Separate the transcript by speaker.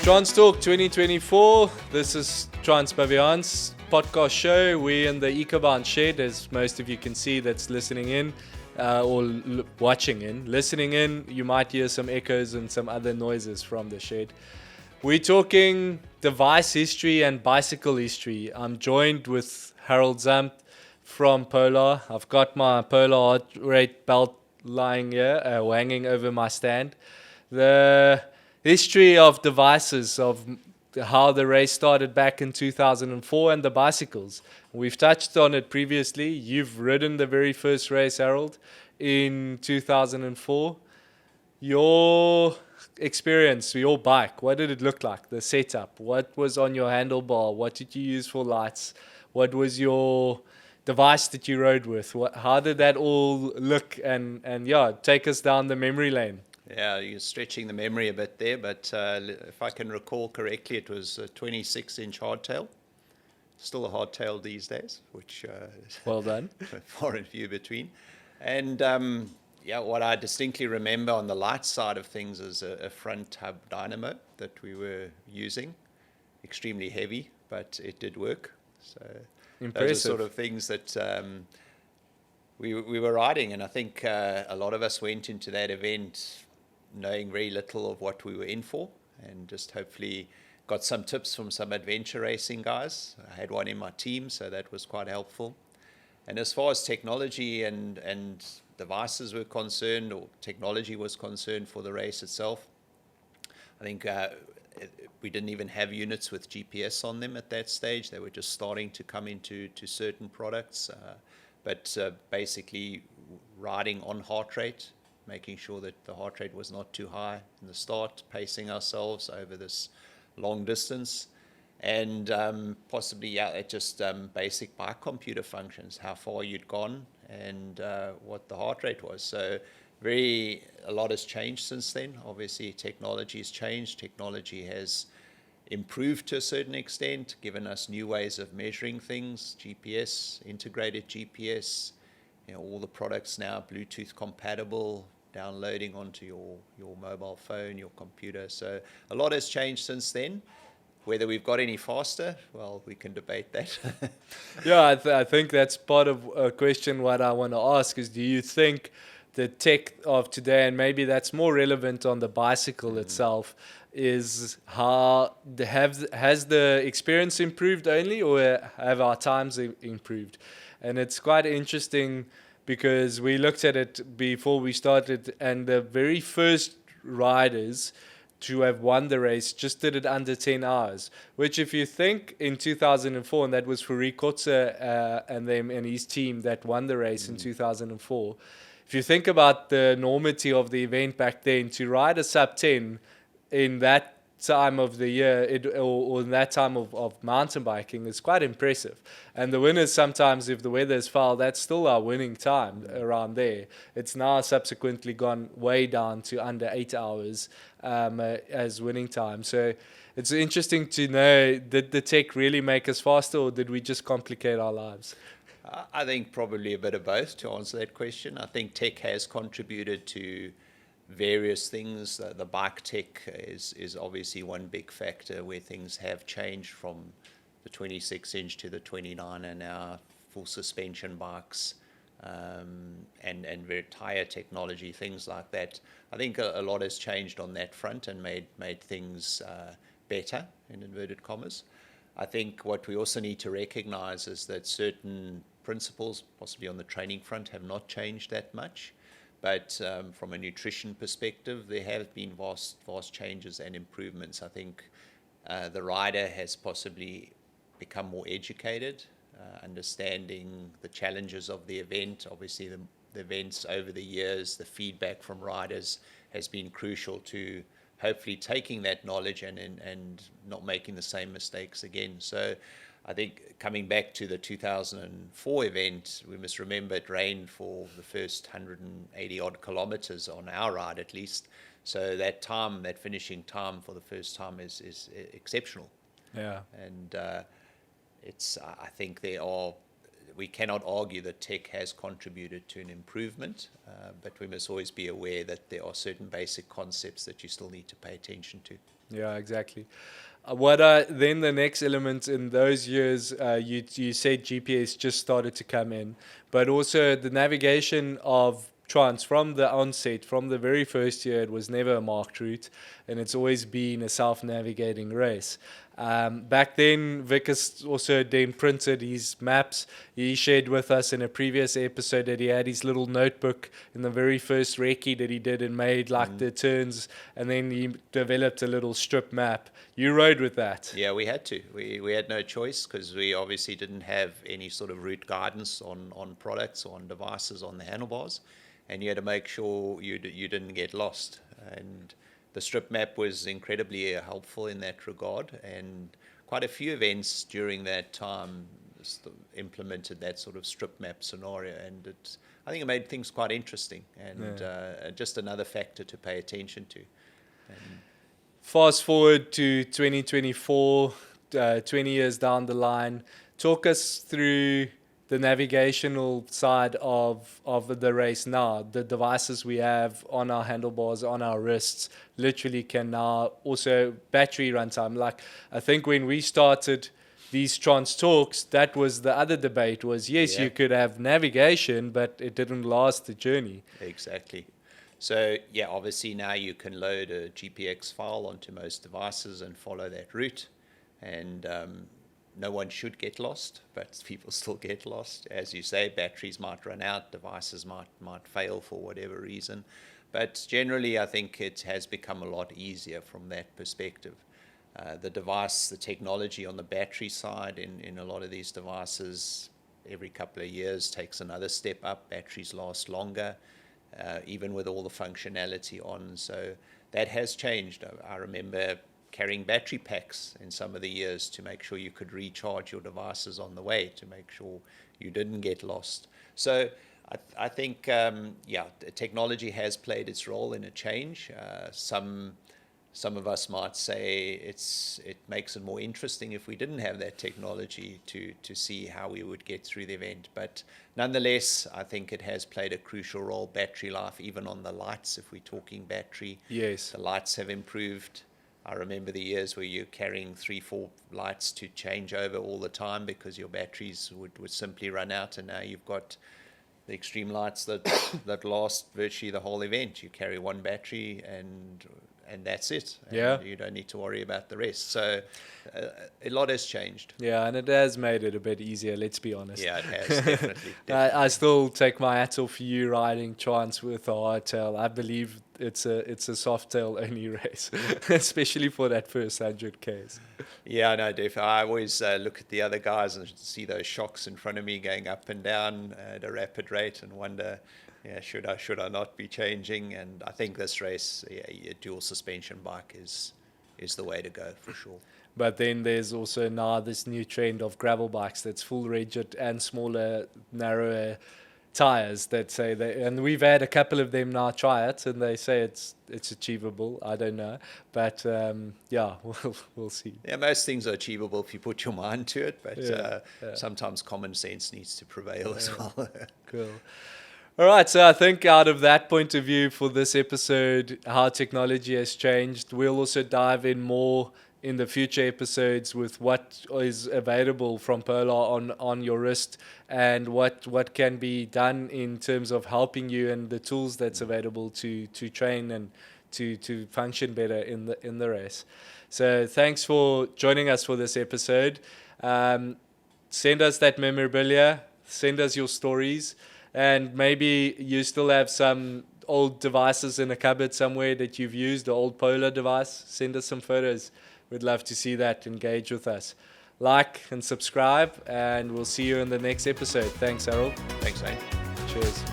Speaker 1: Trans Talk 2024. This is Transpavians podcast show. We're in the Ecobahn shed, as most of you can see that's listening in or watching in. Listening in, you might hear some echoes and some other noises from the shed. We're talking device history and bicycle history. I'm joined with Harold Zampt from Polar. I've got my Polar heart rate belt lying here, hanging over my stand. The history of devices, of how the race started back in 2004 and the bicycles. We've touched on it previously. You've ridden the very first race, Harold, in 2004. Your experience, your bike, what did it look like? The setup, what was on your handlebar? What did you use for lights? What was your device that you rode with? How did that all look? And yeah, take us down the memory lane.
Speaker 2: Yeah, you're stretching the memory a bit there, but if I can recall correctly, it was a 26-inch hardtail. Still a hardtail these days, which
Speaker 1: well done.
Speaker 2: far and few between. And what I distinctly remember on the light side of things is a front hub dynamo that we were using. Extremely heavy, but it did work. So
Speaker 1: impressive.
Speaker 2: Those are sort of things that we were riding, and I think a lot of us went into that event knowing very little of what we were in for, and just hopefully got some tips from some adventure racing guys. I had one in my team, so that was quite helpful. And as far as technology and devices were concerned, or technology was concerned for the race itself, I think we didn't even have units with GPS on them at that stage. They were just starting to come into certain products, but basically riding on heart rate, making sure that the heart rate was not too high in the start, pacing ourselves over this long distance, and possibly just basic bike computer functions, how far you'd gone and what the heart rate was. So a lot has changed since then. Obviously, technology has changed. Technology has improved to a certain extent, given us new ways of measuring things, GPS, integrated GPS, all the products now Bluetooth compatible, downloading onto your mobile phone, your computer. So a lot has changed since then. Whether we've got any faster, well, we can debate that.
Speaker 1: Yeah, I think that's part of a question what I want to ask is, do you think the tech of today, and maybe that's more relevant on the bicycle itself, is has the experience improved only, or have our times improved? And it's quite interesting because we looked at it before we started, and the very first riders to have won the race just did it under 10 hours, which if you think in 2004, and that was Fourie Kotze and his team that won the race in 2004, if you think about the enormity of the event back then, to ride a sub 10 in that time of the year or in that time of mountain biking is quite impressive. And the winners sometimes, if the weather is foul, that's still our winning time around there. It's now subsequently gone way down to under 8 hours as winning time. So it's interesting to know, did the tech really make us faster, or did we just complicate our lives?
Speaker 2: I think probably a bit of both, to answer that question. I think tech has contributed to various things. The bike tech is obviously one big factor where things have changed from the 26-inch to the 29, and now full suspension bikes and very tire technology, things like that. I think a lot has changed on that front and made things better, in inverted commas. I think what we also need to recognize is that certain principles, possibly on the training front, have not changed that much. But from a nutrition perspective, there have been vast changes and improvements. I think the rider has possibly become more educated, understanding the challenges of the event. Obviously, the events over the years, the feedback from riders has been crucial to hopefully taking that knowledge and not making the same mistakes again. So I think coming back to the 2004 event, we must remember it rained for the first 180 odd kilometers on our ride at least. So that finishing time for the first time is exceptional.
Speaker 1: Yeah.
Speaker 2: And I think there are we cannot argue that tech has contributed to an improvement, but we must always be aware that there are certain basic concepts that you still need to pay attention to.
Speaker 1: Yeah, exactly. What are then the next element in those years? You said GPS just started to come in, but also the navigation of Trans from the onset, from the very first year, it was never a marked route, and it's always been a self-navigating race. Back then, Vickers also then printed his maps. He shared with us in a previous episode that he had his little notebook in the very first recce that he did and made like the turns, and then he developed a little strip map. You rode with that.
Speaker 2: Yeah, we had to. We had no choice because we obviously didn't have any sort of route guidance on products or on devices on the handlebars, and you had to make sure you didn't get lost. And the strip map was incredibly helpful in that regard, and quite a few events during that time implemented that sort of strip map scenario, and I think it made things quite interesting and just another factor to pay attention to. And
Speaker 1: fast forward to 2024, 20 years down the line, talk us through the navigational side of the race now. The devices we have on our handlebars, on our wrists, literally can now also battery runtime. Like, I think when we started these Trans talks, that was the other debate was, yes, you could have navigation, but it didn't last the journey.
Speaker 2: Exactly. So, yeah, obviously now you can load a GPX file onto most devices and follow that route. And no one should get lost, but people still get lost. As you say, batteries might run out, devices might fail for whatever reason. But generally, I think it has become a lot easier from that perspective. The device, the technology on the battery side in a lot of these devices, every couple of years takes another step up. Batteries last longer, even with all the functionality on. So that has changed. I remember carrying battery packs in some of the years to make sure you could recharge your devices on the way, to make sure you didn't get lost. So I think, technology has played its role in a change. Some of us might say it makes it more interesting if we didn't have that technology to see how we would get through the event. But nonetheless, I think it has played a crucial role. Battery life, even on the lights, if we're talking battery,
Speaker 1: yes,
Speaker 2: the lights have improved. I remember the years where you're carrying 3-4 lights to change over all the time because your batteries would simply run out, and now you've got the extreme lights that last virtually the whole event. You carry one battery and that's it. And you don't need to worry about the rest. So a lot has changed.
Speaker 1: Yeah, and it has made it a bit easier, let's be honest.
Speaker 2: Yeah, it has, definitely.
Speaker 1: I still take my hat off for you riding Trans with a hardtail. I believe it's a soft tail only race, especially for that first 100 Ks.
Speaker 2: Yeah, no, definitely. I always look at the other guys and see those shocks in front of me going up and down at a rapid rate and wonder, should I not be changing? And I think this race, a dual suspension bike is the way to go for sure.
Speaker 1: But then there's also now this new trend of gravel bikes that's full rigid and smaller, narrower tires that say and we've had a couple of them now try it, and they say it's achievable. I don't know, but we'll see.
Speaker 2: Yeah, most things are achievable if you put your mind to it, but sometimes common sense needs to prevail as well.
Speaker 1: Cool. All right, so I think out of that point of view for this episode, how technology has changed, we'll also dive in more in the future episodes with what is available from Polar on your wrist and what can be done in terms of helping you and the tools that's available to train and to function better in the race. So thanks for joining us for this episode. Send us that memorabilia, send us your stories, and maybe you still have some old devices in a cupboard somewhere that you've used, the old Polar device. Send us some photos. We'd love to see that. Engage with us. Like and subscribe, and we'll see you in the next episode. Thanks, Harold.
Speaker 2: Thanks, Zane.
Speaker 1: Cheers.